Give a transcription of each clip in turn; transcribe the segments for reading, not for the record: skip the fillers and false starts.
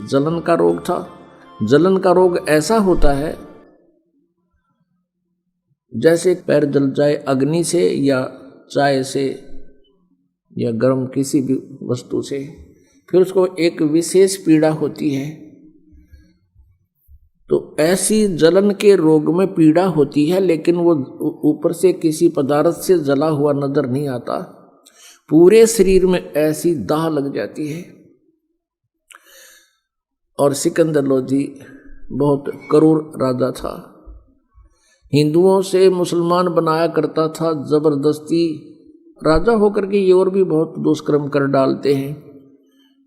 जलन का रोग था। जलन का रोग ऐसा होता है जैसे पैर जल जाए अग्नि से या चाय से या गर्म किसी भी वस्तु से, फिर उसको एक विशेष पीड़ा होती है। तो ऐसी जलन के रोग में पीड़ा होती है, लेकिन वो ऊपर से किसी पदार्थ से जला हुआ नजर नहीं आता, पूरे शरीर में ऐसी दाह लग जाती है। और सिकंदर लोधी बहुत क्रूर राजा था, हिंदुओं से मुसलमान बनाया करता था जबरदस्ती। राजा होकर के ये और भी बहुत दुष्कर्म कर डालते हैं।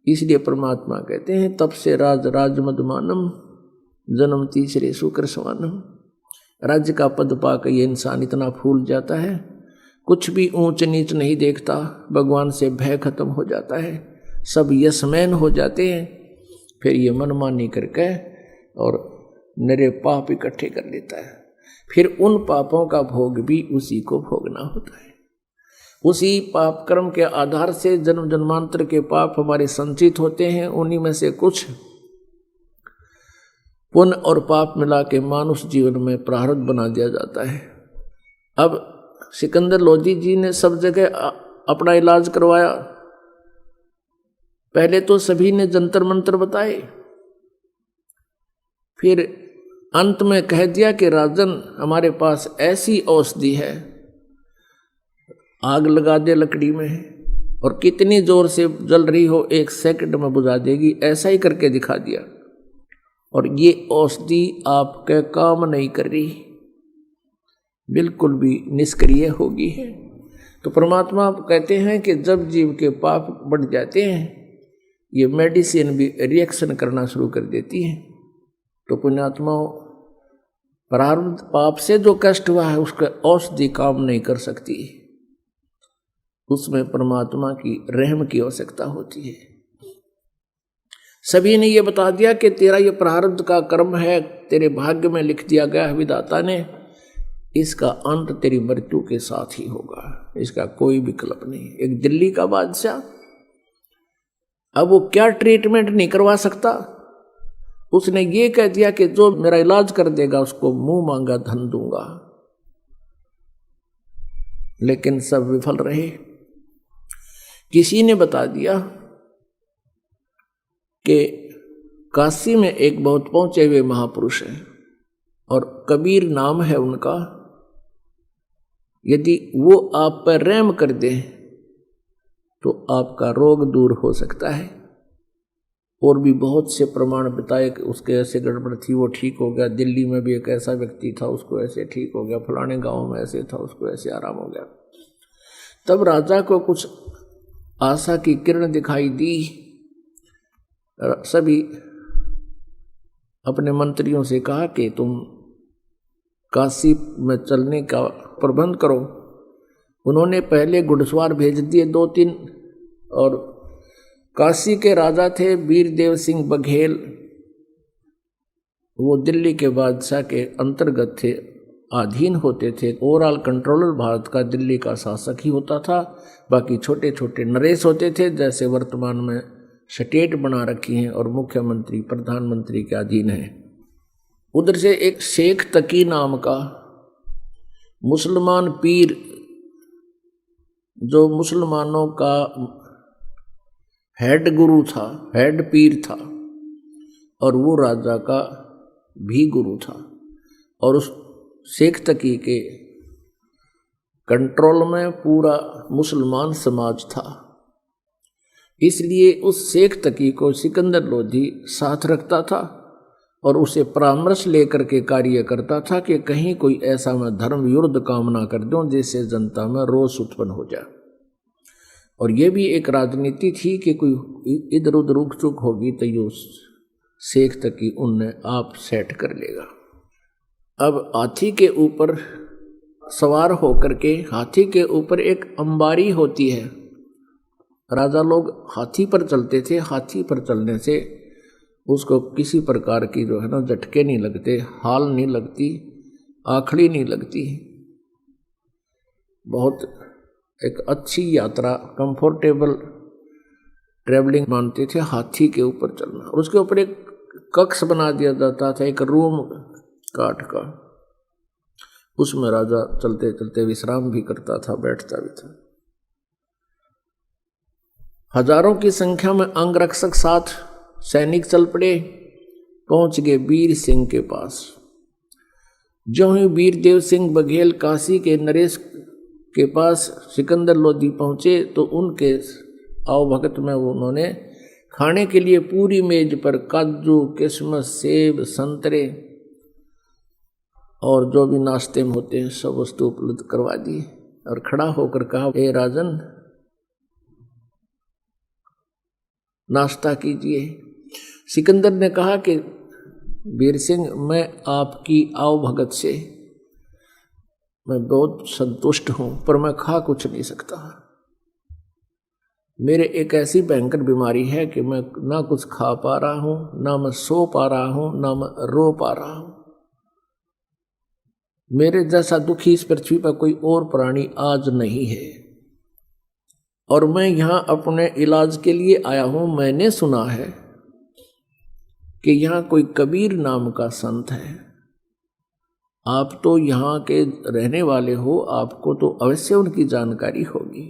इसलिए परमात्मा कहते हैं तब से राज राज मदमानम जन्म तीसरे शुक्र स्वानम। राज्य का पद पाकर ये इंसान इतना फूल जाता है, कुछ भी ऊंच नीच नहीं देखता, भगवान से भय खत्म हो जाता है, सब यशमैन हो जाते हैं। फिर ये मनमानी करके और नरे पाप इकट्ठे कर लेता है, फिर उन पापों का भोग भी उसी को भोगना होता है। उसी पाप कर्म के आधार से जन्म जन्मांतर के पाप हमारे संचित होते हैं, उन्हीं में से कुछ पुण्य और पाप मिला के मानुष जीवन में प्रारब्ध बना दिया जाता है। अब सिकंदर लोधी जी ने सब जगह अपना इलाज करवाया। पहले तो सभी ने जंतर मंत्र बताए, फिर अंत में कह दिया कि राजन हमारे पास ऐसी औषधि है, आग लगा दे लकड़ी में और कितनी जोर से जल रही हो 1 सेकंड में बुझा देगी, ऐसा ही करके दिखा दिया। और ये औषधि आपके काम नहीं कर रही, बिल्कुल भी निष्क्रिय होगी है। तो परमात्मा कहते हैं कि जब जीव के पाप बढ़ जाते हैं, ये मेडिसिन भी रिएक्शन करना शुरू कर देती है। तो पुण्यात्माओं, प्रारब्ध पाप से जो कष्ट हुआ है उसका औषधि काम नहीं कर सकती, उसमें परमात्मा की रहम की आवश्यकता होती है। सभी ने ये बता दिया कि तेरा ये प्रारब्ध का कर्म है, तेरे भाग्य में लिख दिया गया है विधाता ने, इसका अंत तेरी मृत्यु के साथ ही होगा, इसका कोई विकल्प नहीं। एक दिल्ली का बादशाह, अब वो क्या ट्रीटमेंट नहीं करवा सकता, उसने ये कह दिया कि जो मेरा इलाज कर देगा उसको मुंह मांगा धन दूंगा। लेकिन सब विफल रहे। किसी ने बता दिया कि काशी में एक बहुत पहुंचे हुए महापुरुष हैं और कबीर नाम है उनका, यदि वो आप पर रहम कर दे तो आपका रोग दूर हो सकता है। और भी बहुत से प्रमाण बताए कि उसके ऐसे गड़बड़ थी वो ठीक हो गया, दिल्ली में भी एक ऐसा व्यक्ति था उसको ऐसे ठीक हो गया, फलाने गांव में ऐसे था उसको ऐसे आराम हो गया। तब राजा को कुछ आशा की किरण दिखाई दी। सभी अपने मंत्रियों से कहा कि तुम काशी में चलने का प्रबंध करो। उन्होंने पहले घुड़सवार भेज दिए 2-3, और काशी के राजा थे वीरदेव सिंह बघेल, वो दिल्ली के बादशाह के अंतर्गत थे, अधीन होते थे। ओवरऑल कंट्रोलर भारत का दिल्ली का शासक ही होता था, बाकी छोटे छोटे नरेश होते थे, जैसे वर्तमान में स्टेट बना रखी हैं और मुख्यमंत्री प्रधानमंत्री के अधीन है। उधर से एक शेख तकी नाम का मुसलमान पीर, जो मुसलमानों का हेड गुरु था, हेड पीर था, और वो राजा का भी गुरु था, और उस शेख तकी के कंट्रोल में पूरा मुसलमान समाज था। इसलिए उस शेख तकी को सिकंदर लोधी साथ रखता था और उसे परामर्श लेकर के कार्य करता था कि कहीं कोई ऐसा मैं धर्म विरुद्ध काम ना कर दूं जिससे जनता में रोष उत्पन्न हो जाए। और ये भी एक राजनीति थी कि कोई इधर उधर रुक चुक होगी तो ये शेख तकी उनने आप सेट कर लेगा। अब हाथी के ऊपर सवार होकर के, हाथी के ऊपर एक अंबारी होती है, राजा लोग हाथी पर चलते थे। हाथी पर चलने से उसको किसी प्रकार की जो है ना झटके नहीं लगते, हाल नहीं लगती, आखड़ी नहीं लगती। बहुत एक अच्छी यात्रा, कंफर्टेबल ट्रेवलिंग मानते थे, हाथी के ऊपर चलना, और उसके ऊपर एक कक्ष बना दिया जाता था, एक रूम काठ का, उसमें राजा चलते चलते विश्राम भी करता था, बैठता भी था। हजारों की संख्या में अंगरक्षक साथ सैनिक चल पड़े, पहुंच गए वीर सिंह के पास। जो ही वीरदेव सिंह बघेल काशी के नरेश के पास सिकंदर लोधी पहुंचे तो उनके आवभगत में उन्होंने खाने के लिए पूरी मेज पर काजू, किशमिश, सेब, संतरे और जो भी नाश्ते में होते हैं सब वस्तु उपलब्ध करवा दी, और खड़ा होकर कहा, ए राजन, नाश्ता कीजिए। सिकंदर ने कहा कि वीर सिंह, मैं आपकी आवभगत से मैं बहुत संतुष्ट हूं, पर मैं खा कुछ नहीं सकता। मेरे एक ऐसी भयंकर बीमारी है कि मैं ना कुछ खा पा रहा हूं, ना मैं सो पा रहा हूं, ना मैं रो पा रहा हूं। मेरे जैसा दुखी इस पृथ्वी पर कोई और प्राणी आज नहीं है, और मैं यहां अपने इलाज के लिए आया हूं। मैंने सुना है कि यहां कोई कबीर नाम का संत है। आप तो यहाँ के रहने वाले हो, आपको तो अवश्य उनकी जानकारी होगी।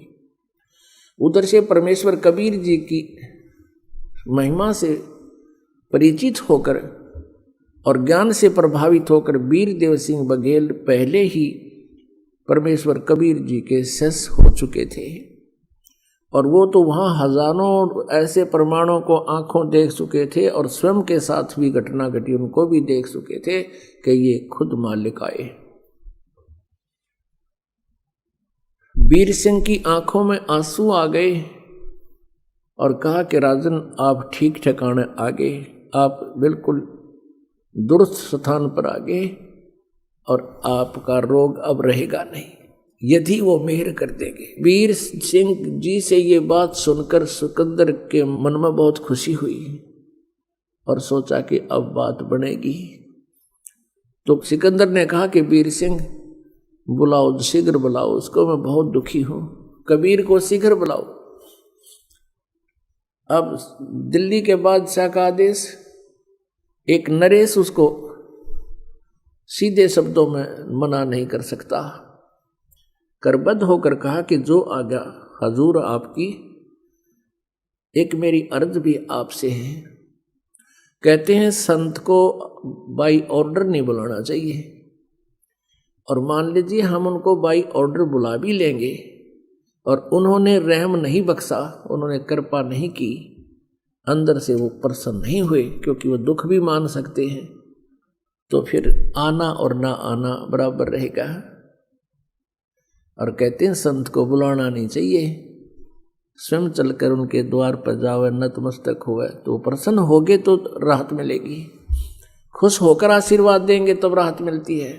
उधर से परमेश्वर कबीर जी की महिमा से परिचित होकर और ज्ञान से प्रभावित होकर वीरदेव सिंह बघेल पहले ही परमेश्वर कबीर जी के शिष्य हो चुके थे, और वो तो वहाँ हजारों ऐसे प्रमाणों को आंखों देख चुके थे, और स्वयं के साथ भी घटना घटी उनको भी देख चुके थे कि ये खुद मालिक आए। वीर सिंह की आंखों में आंसू आ गए और कहा कि राजन, आप ठीक ठिकाने आ गए, आप बिल्कुल दुरुस्त स्थान पर आ गए, और आपका रोग अब रहेगा नहीं, यदि वो मेहर कर देंगे। वीर सिंह जी से ये बात सुनकर सिकंदर के मन में बहुत खुशी हुई और सोचा कि अब बात बनेगी। तो सिकंदर ने कहा कि वीर सिंह, बुलाओ, शीघ्र बुलाओ उसको, मैं बहुत दुखी हूं, कबीर को शीघ्र बुलाओ। अब दिल्ली के बादशाह का आदेश, एक नरेश उसको सीधे शब्दों में मना नहीं कर सकता। करबद्ध होकर कहा कि जो आज्ञा हजूर आपकी, एक मेरी अर्ज भी आपसे है। कहते हैं संत को बाई ऑर्डर नहीं बुलाना चाहिए, और मान लीजिए हम उनको बाई ऑर्डर बुला भी लेंगे और उन्होंने रहम नहीं बख्शा, उन्होंने कृपा नहीं की, अंदर से वो प्रसन्न नहीं हुए, क्योंकि वो दुख भी मान सकते हैं, तो फिर आना और ना आना बराबर रहेगा। और कहते हैं संत को बुलाना नहीं चाहिए, स्वयं चलकर उनके द्वार पर जावे, नतमस्तक होवे, तो प्रसन्न होगे तो राहत मिलेगी, खुश होकर आशीर्वाद देंगे तब राहत मिलती है।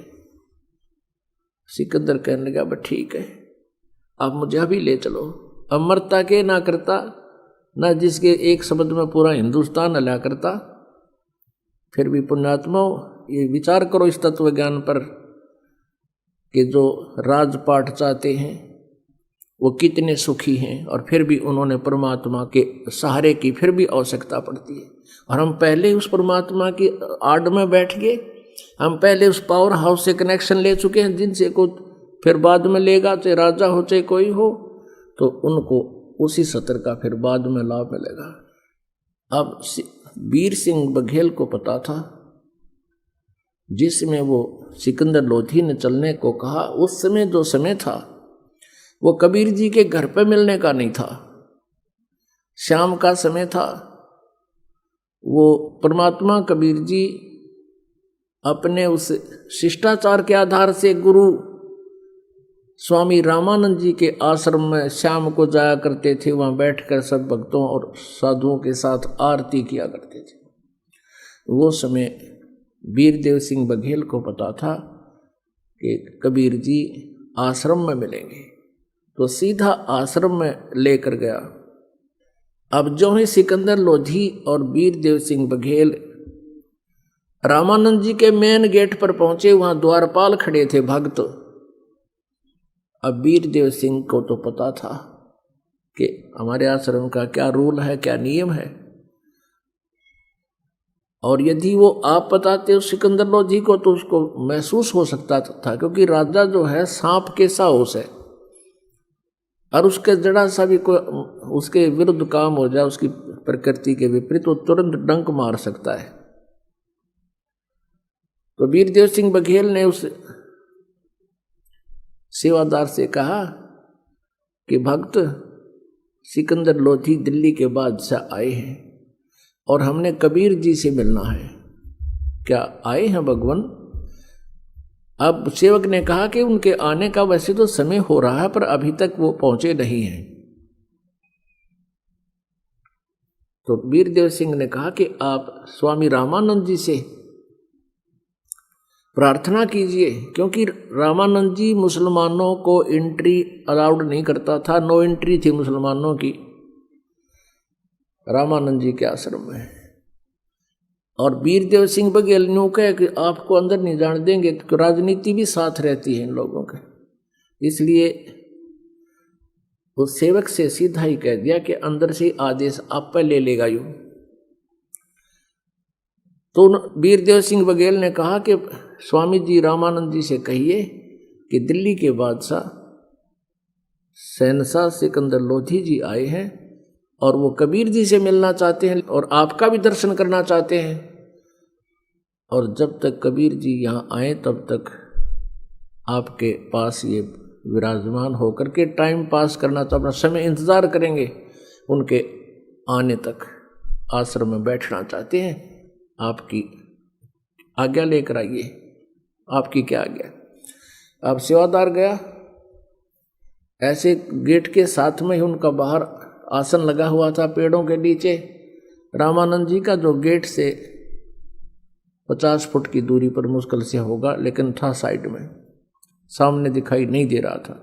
सिकंदर कहने लगा, बस ठीक है, आप मुझे अभी ले चलो। अमरता के ना करता, ना जिसके एक शब्द में पूरा हिंदुस्तान हला करता। फिर भी पुण्यात्मा, ये विचार करो इस तत्व ज्ञान पर कि जो राजपाट चाहते हैं वो कितने सुखी हैं, और फिर भी उन्होंने परमात्मा के सहारे की फिर भी आवश्यकता पड़ती है। और हम पहले उस परमात्मा की आड़ में बैठ गए, हम पहले उस पावर हाउस से कनेक्शन ले चुके हैं, जिनसे को फिर बाद में लेगा, चाहे राजा हो चाहे कोई हो, तो उनको उसी सत्र का फिर बाद में लाभ मिलेगा। अब वीर सिंह बघेल को पता था, जिसमें वो सिकंदर लोधी ने चलने को कहा, उस समय जो समय था वो कबीर जी के घर पे मिलने का नहीं था, शाम का समय था। वो परमात्मा कबीर जी अपने उस शिष्टाचार के आधार से गुरु स्वामी रामानंद जी के आश्रम में शाम को जाया करते थे, वहाँ बैठकर सब भक्तों और साधुओं के साथ आरती किया करते थे। वो समय वीरदेव सिंह बघेल को पता था कि कबीर जी आश्रम में मिलेंगे, तो सीधा आश्रम में लेकर गया। अब जो ही सिकंदर लोधी और वीरदेव सिंह बघेल रामानंद जी के मेन गेट पर पहुंचे, वहां द्वारपाल खड़े थे भक्त। अब वीरदेव सिंह को तो पता था कि हमारे आश्रम का क्या रूल है, क्या नियम है। और यदि वो आप बताते हो सिकंदर लोधी को तो उसको महसूस हो सकता था, क्योंकि राजा जो है सांप के साहस है, और उसके जरा सा भी कोई उसके विरुद्ध काम हो जाए, उसकी प्रकृति के विपरीत, वो तुरंत डंक मार सकता है। तो वीरदेव सिंह बघेल ने उस सेवादार से कहा कि भक्त सिकंदर लोधी दिल्ली के बादशाह आए हैं और हमने कबीर जी से मिलना है, क्या आए हैं भगवान? अब सेवक ने कहा कि उनके आने का वैसे तो समय हो रहा है, पर अभी तक वो पहुंचे नहीं हैं। तो वीरदेव सिंह ने कहा कि आप स्वामी रामानंद जी से प्रार्थना कीजिए, क्योंकि रामानंद जी मुसलमानों को एंट्री अलाउड नहीं करता था, नो एंट्री थी मुसलमानों की रामानंद जी के आश्रम में। और वीरदेव सिंह बघेल ने कहा कि आपको अंदर नहीं जाने देंगे, तो राजनीति भी साथ रहती है इन लोगों के, इसलिए उस सेवक से सीधा ही कह दिया कि अंदर से आदेश आप पे ले लेगा यूं। तो वीरदेव सिंह बघेल ने कहा कि स्वामी जी रामानंद जी से कहिए कि दिल्ली के बादशाह शहनशाह सिकंदर लोधी जी आए हैं और वो कबीर जी से मिलना चाहते हैं और आपका भी दर्शन करना चाहते हैं, और जब तक कबीर जी यहाँ आए तब तक आपके पास ये विराजमान होकर के टाइम पास करना, तो अपना समय इंतज़ार करेंगे, उनके आने तक आश्रम में बैठना चाहते हैं, आपकी आज्ञा लेकर आइए, आपकी क्या आज्ञा। अब सेवादार गया, ऐसे गेट के साथ में ही उनका बाहर आसन लगा हुआ था पेड़ों के नीचे। रामानंद जी का जो गेट से 50 फुट की दूरी पर मुश्किल से होगा, लेकिन था साइड में, सामने दिखाई नहीं दे रहा था।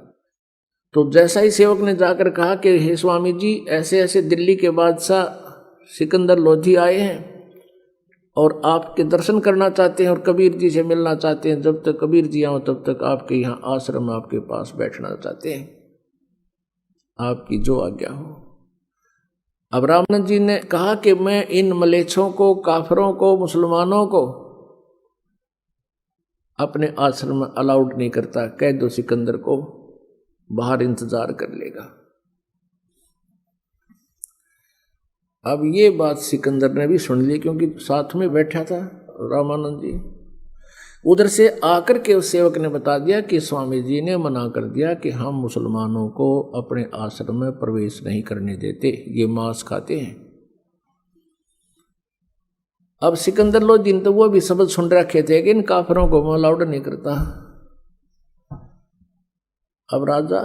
तो जैसा ही सेवक ने जाकर कहा कि हे स्वामी जी, ऐसे ऐसे दिल्ली के बादशाह सिकंदर लोधी आए हैं और आपके दर्शन करना चाहते हैं और कबीर जी से मिलना चाहते हैं, जब तक कबीर जी आओ तब तक आपके यहाँ आश्रम आपके पास बैठना चाहते हैं, आपकी जो आज्ञा हो। अब रामानंद जी ने कहा कि मैं इन मलेच्छों को, काफिरों को, मुसलमानों को अपने आश्रम में अलाउड नहीं करता, कह दो सिकंदर को बाहर इंतजार कर लेगा। अब ये बात सिकंदर ने भी सुन ली, क्योंकि साथ में बैठा था रामानंद जी। उधर से आकर के उस सेवक ने बता दिया कि स्वामी जी ने मना कर दिया कि हम मुसलमानों को अपने आश्रम में प्रवेश नहीं करने देते, ये मांस खाते हैं। अब सिकंदर लोधी तो वो भी शब्द सुन रखे थे कि इन काफिरों को मैं अलाउड नहीं करता। अब राजा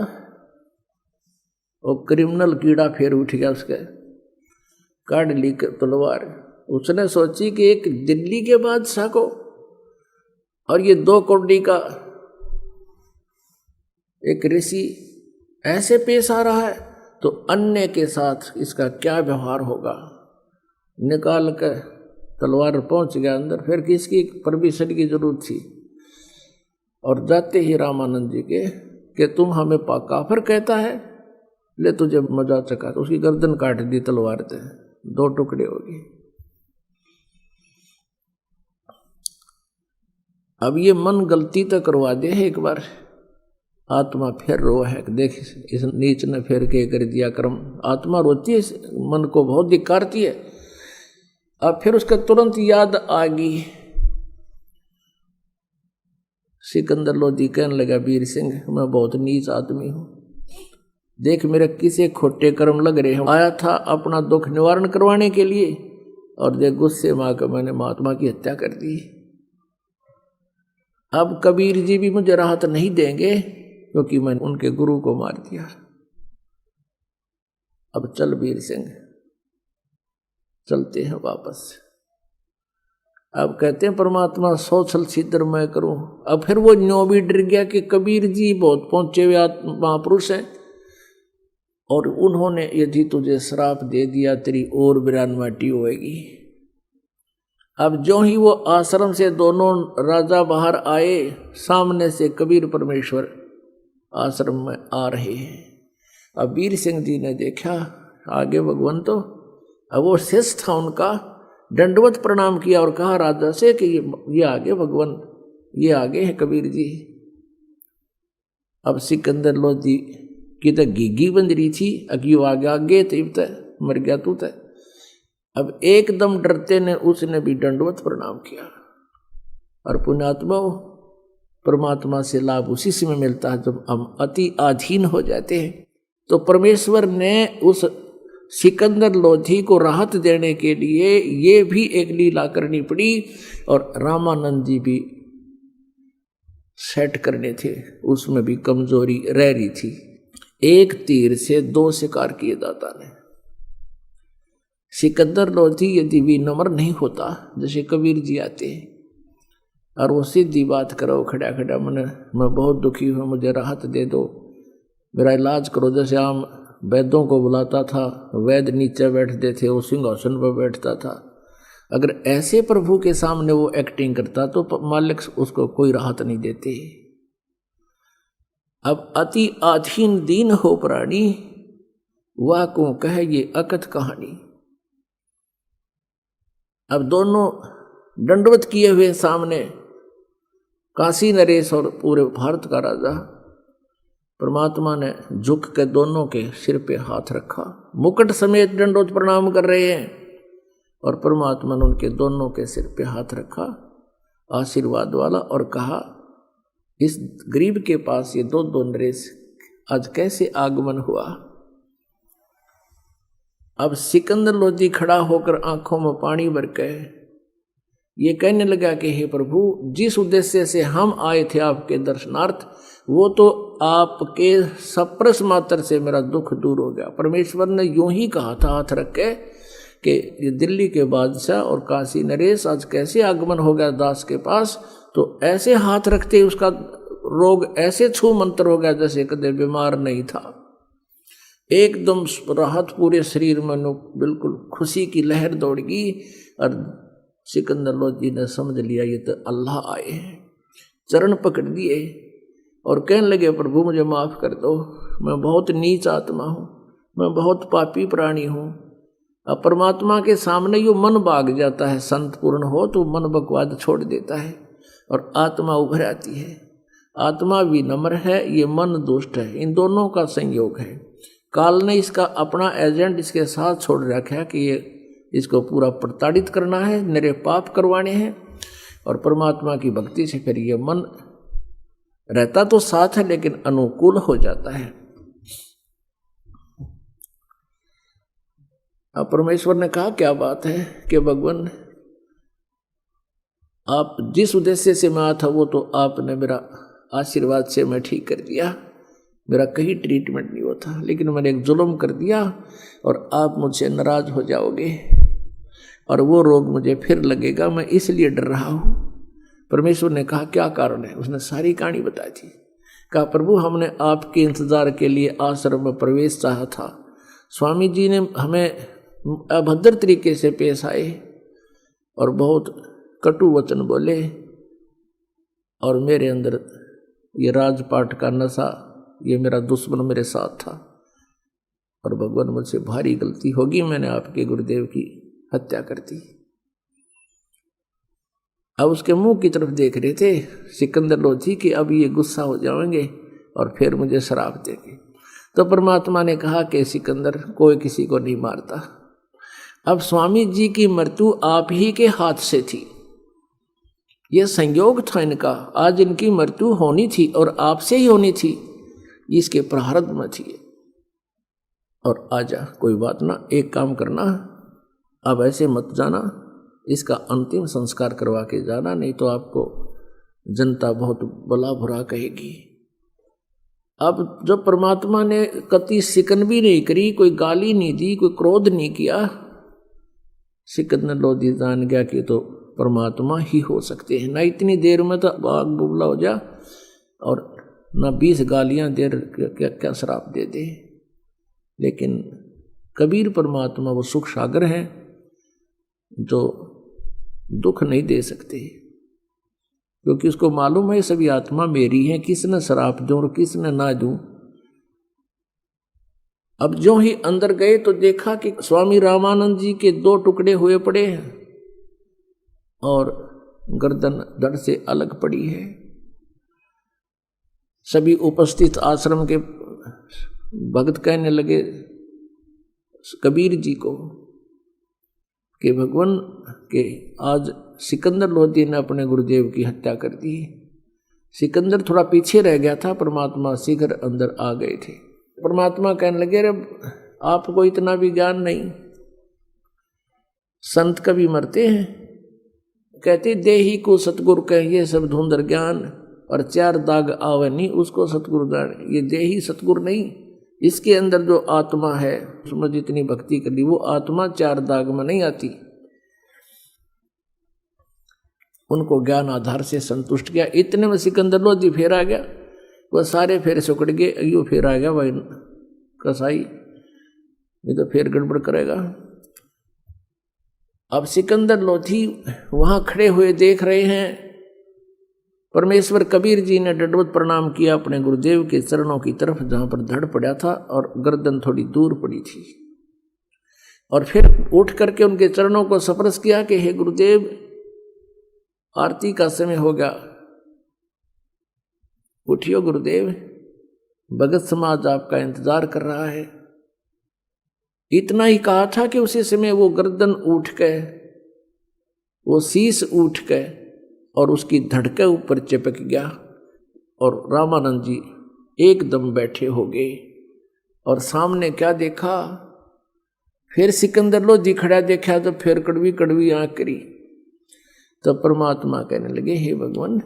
वो क्रिमिनल कीड़ा फेर उठ गया, उसके काट ली तलवार। उसने सोची कि एक दिल्ली के बादशाह को और ये 2 कौड़ी का एक ऋषि ऐसे पेश आ रहा है, तो अन्य के साथ इसका क्या व्यवहार होगा। निकाल कर तलवार पहुंच गया अंदर, फिर किसकी परमिशन की जरूरत थी। और जाते ही रामानंद जी के कि तुम हमें काफिर कहता है, ले तुझे मजा चका, तो उसकी गर्दन काट दी तलवार से, 2 टुकड़े हो गए। अब ये मन गलती तो करवा दे है एक बार, आत्मा फिर रो है, देख इस नीच ने फिर के कर दिया कर्म। आत्मा रोती है, मन को बहुत धिक्कारती है। अब फिर उसका तुरंत याद आ गई। सिकंदर लोधी कहने लगा, वीर सिंह मैं बहुत नीच आदमी हूँ, देख मेरे किसे खोटे कर्म लग रहे हैं। आया था अपना दुख निवारण करवाने के लिए, और देख गुस्से में आकर मैंने महात्मा की हत्या कर दी। अब कबीर जी भी मुझे राहत नहीं देंगे, क्योंकि मैंने उनके गुरु को मार दिया। अब चल वीर सिंह, चलते हैं वापस। अब कहते हैं परमात्मा 100 छल छिद्र मैं करूं। अब फिर वो न्यों भी डर गया कि कबीर जी बहुत पहुंचे हुए महापुरुष हैं, और उन्होंने यदि तुझे श्राप दे दिया तेरी और बिरानमाटी होएगी। अब जो ही वो आश्रम से दोनों राजा बाहर आए, सामने से कबीर परमेश्वर आश्रम में आ रहे हैं। अब वीर सिंह जी ने देखा आगे भगवान तो, अब वो शेष था उनका, दंडवत प्रणाम किया और कहा राजा से कि ये आगे भगवान, ये आगे हैं कबीर जी। अब सिकंदर लोधी की तो घीघी बन रही थी, अगियो आगे आगे तीब तय मर गया तू तय। अब एकदम डरते ने उसने भी दंडवत प्रणाम किया। और पुण्यात्मा परमात्मा से लाभ उसी समय मिलता है जब हम अति अधीन हो जाते हैं। तो परमेश्वर ने उस सिकंदर लोधी को राहत देने के लिए ये भी एक लीला करनी पड़ी, और रामानंद जी भी सेट करने थे, उसमें भी कमजोरी रह रही थी। एक तीर से दो शिकार किए दाता ने। सिकंदर लोधी यदि भी नम्र नहीं होता जैसे कबीर जी आते हैं और वो सीधी बात करो खड़ा खड़ा, मैं बहुत दुखी हूँ, मुझे राहत दे दो, मेरा इलाज करो, जैसे आम वैद्यों को बुलाता था, वैद्य नीचे बैठते थे, वो सिंहासन पर बैठता था, अगर ऐसे प्रभु के सामने वो एक्टिंग करता तो मालिक उसको कोई राहत नहीं देते। अब अति अधीन दीन हो प्राणी, वह को कहे ये अकथ कहानी। अब दोनों दंडवत किए हुए सामने, काशी नरेश और पूरे भारत का राजा, परमात्मा ने झुक के दोनों के सिर पे हाथ रखा, मुकुट समेत दंडवत प्रणाम कर रहे हैं, और परमात्मा ने उनके दोनों के सिर पे हाथ रखा आशीर्वाद वाला, और कहा इस गरीब के पास ये दो नरेश आज कैसे आगमन हुआ। अब सिकंदर लोधी खड़ा होकर आंखों में पानी भर के ये कहने लगा कि हे प्रभु, जिस उद्देश्य से हम आए थे आपके दर्शनार्थ, वो तो आपके सप्रस मात्र से मेरा दुख दूर हो गया। परमेश्वर ने यूं ही कहा था हाथ रख के कि ये दिल्ली के बादशाह और काशी नरेश आज कैसे आगमन हो गया दास के पास, तो ऐसे हाथ रखते उसका रोग ऐसे छू मंत्र हो गया जैसे कदे बीमार नहीं था। एकदम राहत पूरे शरीर में, बिल्कुल खुशी की लहर दौड़ गई, और सिकंदर लोधी ने समझ लिया ये तो अल्लाह आए हैं, चरण पकड़ दिए और कहने लगे प्रभु मुझे माफ़ कर दो, मैं बहुत नीच आत्मा हूँ, मैं बहुत पापी प्राणी हूँ। अब परमात्मा के सामने यो मन भाग जाता है, संत पूर्ण हो तो मन बकवाद छोड़ देता है और आत्मा उभर आती है। आत्मा भी नम्र है, ये मन दुष्ट है, इन दोनों का संयोग है। काल ने इसका अपना एजेंट इसके साथ छोड़ रखा है कि ये इसको पूरा प्रताड़ित करना है, मेरे पाप करवाने हैं, और परमात्मा की भक्ति से फिर ये मन रहता तो साथ है लेकिन अनुकूल हो जाता है। अब परमेश्वर ने कहा क्या बात है कि भगवान आप जिस उद्देश्य से मैं आया था वो तो आपने मेरा आशीर्वाद से मैं ठीक कर दिया, मेरा कहीं ट्रीटमेंट नहीं होता, लेकिन मैंने एक जुल्म कर दिया और आप मुझसे नाराज हो जाओगे और वो रोग मुझे फिर लगेगा, मैं इसलिए डर रहा हूँ। परमेश्वर ने कहा क्या कारण है, उसने सारी कहानी बताई थी। कहा प्रभु हमने आपके इंतजार के लिए आश्रम में प्रवेश चाहा था, स्वामी जी ने हमें अभद्र तरीके से पेश आए और बहुत कटु वचन बोले, और मेरे अंदर ये राजपाट का नशा, ये मेरा दुश्मन मेरे साथ था, और भगवान मुझसे भारी गलती होगी, मैंने आपके गुरुदेव की हत्या कर दी। अब उसके मुंह की तरफ देख रहे थे सिकंदर लोधी कि अब ये गुस्सा हो जाएंगे और फिर मुझे श्राप देंगे। तो परमात्मा ने कहा कि सिकंदर कोई किसी को नहीं मारता। अब स्वामी जी की मृत्यु आप ही के हाथ से थी, यह संयोग था इनका, आज इनकी मृत्यु होनी थी और आपसे ही होनी थी, इसके प्रारब्ध में थी। और आजा कोई बात ना, एक काम करना, अब ऐसे मत जाना, इसका अंतिम संस्कार करवा के जाना, नहीं तो आपको जनता बहुत भला बुरा कहेगी। अब जब परमात्मा ने कति सिकन भी नहीं करी, कोई गाली नहीं दी, कोई क्रोध नहीं किया, सिकंदर लोधी जान गया कि तो परमात्मा ही हो सकते हैं। ना इतनी देर में तो आग बुबला हो जा और ना 20 गालियां दे क्या क्या श्राप दे दे। लेकिन कबीर परमात्मा वो सुख सागर हैं जो दुख नहीं दे सकते, क्योंकि उसको मालूम है सभी आत्मा मेरी है, किसने श्राप दूं और किसने ना दूं। अब जो ही अंदर गए तो देखा कि स्वामी रामानंद जी के 2 टुकड़े हुए पड़े हैं और गर्दन धड़ से अलग पड़ी है। सभी उपस्थित आश्रम के भक्त कहने लगे कबीर जी को कि भगवान के आज सिकंदर लोधी ने अपने गुरुदेव की हत्या कर दी। सिकंदर थोड़ा पीछे रह गया था, परमात्मा शीघ्र अंदर आ गए थे। परमात्मा कहने लगे अरे आपको इतना भी ज्ञान नहीं, संत कभी मरते हैं। कहते देही को सतगुरु कहिए सब धुंधर ज्ञान, और 4 दाग आवे नहीं उसको सतगुरु ज्ञान। ये देही सतगुरु नहीं, इसके अंदर जो आत्मा है उसमें जितनी भक्ति कर ली वो आत्मा 4 दाग में नहीं आती। उनको ज्ञान आधार से संतुष्ट किया। इतने में सिकंदर लोधी फेर आ गया, वह सारे फेर सुकड़ गए। अयो फेर आ गया भाई कसाई, ये तो फेर गड़बड़ करेगा। अब सिकंदर लोधी वहां खड़े हुए देख रहे हैं। परमेश्वर कबीर जी ने दंडवत प्रणाम किया अपने गुरुदेव के चरणों की तरफ जहां पर धड़ पड़ा था और गर्दन थोड़ी दूर पड़ी थी, और फिर उठ करके उनके चरणों को स्पर्श किया कि हे गुरुदेव आरती का समय हो गया, उठियो गुरुदेव, भगत समाज आपका इंतजार कर रहा है। इतना ही कहा था कि उसी समय वो गर्दन उठ के, वो शीश उठ के और उसकी धड़के ऊपर चिपक गया और रामानंद जी एकदम बैठे हो गए। और सामने क्या देखा, फिर सिकंदर लोधी खड़ा देखा तो फिर कड़वी कड़वी आंख करी। तो परमात्मा कहने लगे हे भगवान,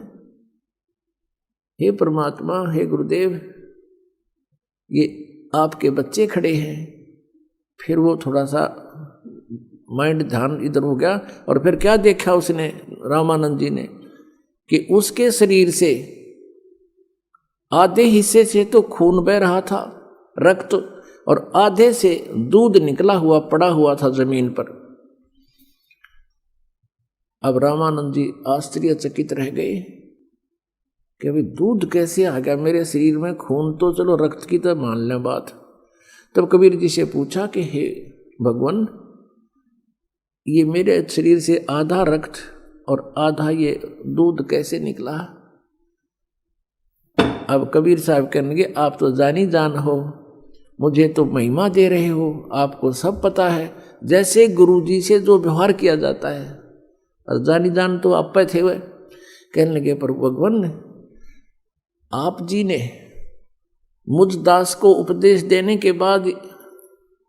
हे परमात्मा, हे गुरुदेव, ये आपके बच्चे खड़े हैं। फिर वो थोड़ा सा माइंड ध्यान इधर हो गया और फिर क्या देखा उसने, रामानंद जी ने, कि उसके शरीर से आधे हिस्से से तो खून बह रहा था, रक्त, और आधे से दूध निकला हुआ पड़ा हुआ था जमीन पर। अब रामानंद जी आश्चर्यचकित रह गए कि अभी दूध कैसे आ गया मेरे शरीर में, खून तो चलो रक्त की तो मान लें बात। तब कबीर जी से पूछा कि हे भगवान, ये मेरे शरीर से आधा रक्त और आधा ये दूध कैसे निकला? अब कबीर साहब कहने लगे आप तो जानी जान हो, मुझे तो महिमा दे रहे हो, आपको सब पता है, जैसे गुरु जी से जो व्यवहार किया जाता है, और जानी जान तो आप पे थे। वह कहने लगे पर भगवान, आप जी ने मुझ दास को उपदेश देने के बाद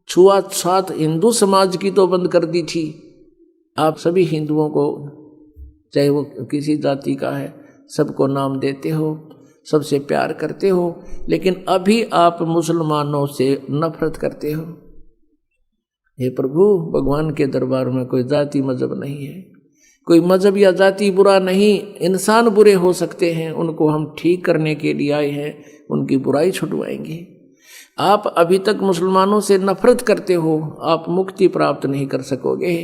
छुआछूत हिंदू समाज की तो बंद कर दी थी। आप सभी हिंदुओं को, चाहे वो किसी जाति का है, सबको नाम देते हो, सबसे प्यार करते हो, लेकिन अभी आप मुसलमानों से नफरत करते हो। हे प्रभु, भगवान के दरबार में कोई जाति मजहब नहीं है, कोई मजहब या जाति बुरा नहीं, इंसान बुरे हो सकते हैं, उनको हम ठीक करने के लिए आए हैं, उनकी बुराई छुटवाएंगे। आप अभी तक मुसलमानों से नफरत करते हो, आप मुक्ति प्राप्त नहीं कर सकोगे।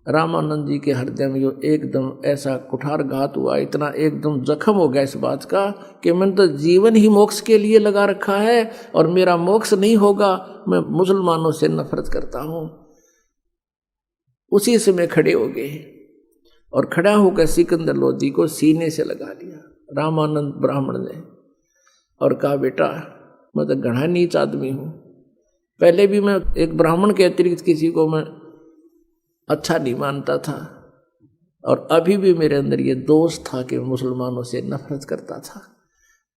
रामानंद जी के हृदय में जो एकदम ऐसा कुठार घात हुआ, इतना एकदम जख्म हो गया इस बात का कि मैंने तो जीवन ही मोक्ष के लिए लगा रखा है और मेरा मोक्ष नहीं होगा, मैं मुसलमानों से नफरत करता हूँ। उसी समय खड़े हो गए और खड़ा होकर सिकंदर लोधी को सीने से लगा लिया रामानंद ब्राह्मण ने, और कहा बेटा मैं तो घना नीच आदमी हूँ, पहले भी मैं एक ब्राह्मण के अतिरिक्त किसी को मैं अच्छा नहीं मानता था, और अभी भी मेरे अंदर ये दोष था कि मुसलमानों से नफरत करता था।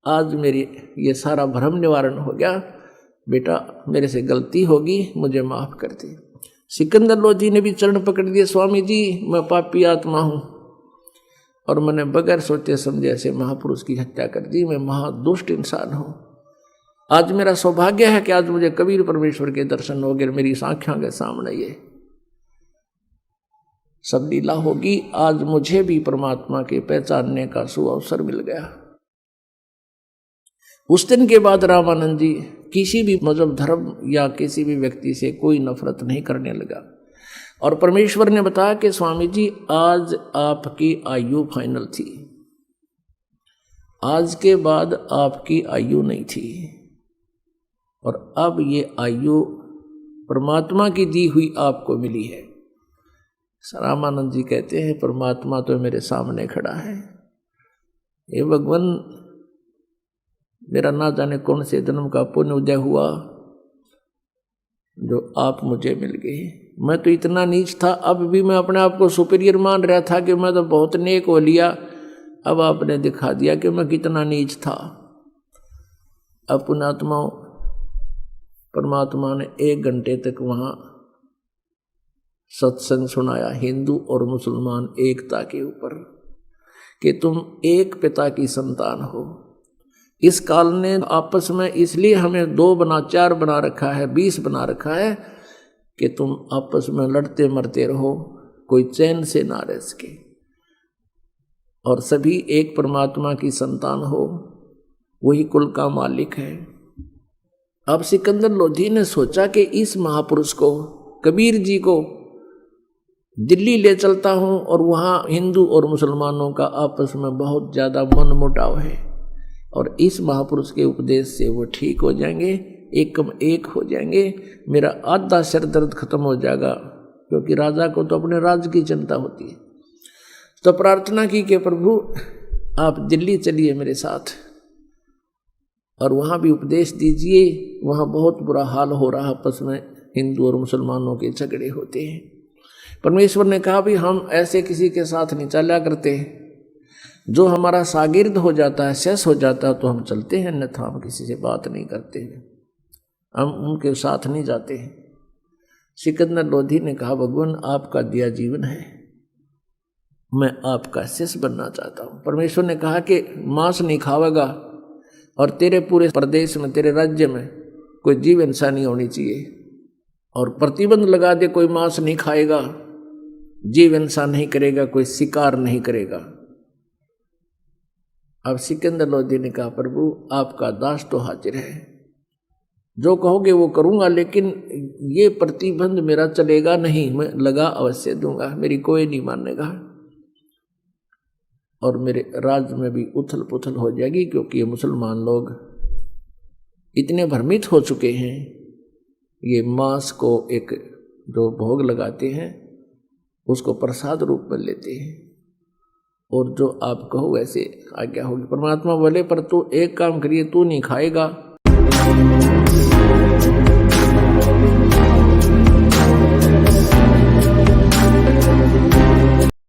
आज मेरी ये सारा भ्रम निवारण हो गया, बेटा मेरे से गलती होगी, मुझे माफ़ कर दे। सिकंदर लोधी ने भी चरण पकड़ दिए, स्वामी जी मैं पापी आत्मा हूँ और मैंने बगैर सोचे समझे ऐसे महापुरुष की हत्या कर दी, मैं महादुष्ट इंसान हूँ। आज मेरा सौभाग्य है कि आज मुझे कबीर परमेश्वर के दर्शन हो गए, मेरी आँखों के सामने ये सब लीला होगी। आज मुझे भी परमात्मा के पहचानने का सुअवसर मिल गया। उस दिन के बाद रामानंद जी किसी भी मजहब, धर्म या किसी भी व्यक्ति से कोई नफरत नहीं करने लगा। और परमेश्वर ने बताया कि स्वामी जी आज आपकी आयु फाइनल थी, आज के बाद आपकी आयु नहीं थी। और अब ये आयु परमात्मा की दी हुई आपको मिली है। रामानंद जी कहते हैं परमात्मा तो मेरे सामने खड़ा है, हे भगवान मेरा ना जाने कौन से जन्म का पुण्य उदय हुआ जो आप मुझे मिल गए। मैं तो इतना नीच था, अब भी मैं अपने आप को सुपीरियर मान रहा था कि मैं तो बहुत नेक हो लिया। अब आपने दिखा दिया कि मैं कितना नीच था। अब पुण्यात्माओं परमात्मा ने 1 घंटे तक वहाँ सत्संग सुनाया हिंदू और मुसलमान एकता के ऊपर कि तुम एक पिता की संतान हो। इस काल ने आपस में इसलिए हमें 2 बना 4 बना रखा है, 20 बना रखा है कि तुम आपस में लड़ते मरते रहो, कोई चैन से ना रह सके, और सभी एक परमात्मा की संतान हो, वही कुल का मालिक है। अब सिकंदर लोधी ने सोचा कि इस महापुरुष को, कबीर जी को दिल्ली ले चलता हूं और वहां हिंदू और मुसलमानों का आपस में बहुत ज्यादा मनमुटाव है, और इस महापुरुष के उपदेश से वो ठीक हो जाएंगे, एकम एक हो जाएंगे, मेरा आधा सिर दर्द खत्म हो जाएगा, क्योंकि राजा को तो अपने राज्य की चिंता होती है। तो प्रार्थना की कि प्रभु आप दिल्ली चलिए मेरे साथ और वहाँ भी उपदेश दीजिए। वहाँ बहुत बुरा हाल हो रहा, आपस में हिंदू और मुसलमानों के झगड़े होते हैं। परमेश्वर ने कहा भी हम ऐसे किसी के साथ नहीं चला करते, जो हमारा शागिर्द हो जाता है, शेष हो जाता है तो हम चलते हैं, अन्यथा हम किसी से बात नहीं करते हैं, हम उनके साथ नहीं जाते हैं। सिकंदर लोधी ने कहा भगवान आपका दिया जीवन है, मैं आपका शिष्य बनना चाहता हूँ। परमेश्वर ने कहा कि मांस नहीं खावेगा और तेरे पूरे प्रदेश में, तेरे राज्य में कोई जीव हिंसा नहीं होनी चाहिए, और प्रतिबंध लगा दे कोई मांस नहीं खाएगा, जीव हिंसा नहीं करेगा, कोई शिकार नहीं करेगा। अब सिकंदर लोधी ने कहा प्रभु आपका दास तो हाजिर है, जो कहोगे वो करूंगा, लेकिन ये प्रतिबंध मेरा चलेगा नहीं, मैं लगा अवश्य दूंगा, मेरी कोई नहीं मानेगा, और मेरे राज्य में भी उथल पुथल हो जाएगी, क्योंकि ये मुसलमान लोग इतने भ्रमित हो चुके हैं। ये मांस को एक जो भोग लगाते हैं उसको प्रसाद रूप में लेते हैं, और जो आप कहो वैसे आज्ञा होगी। परमात्मा बोले पर तू एक काम करिए, तू नहीं खाएगा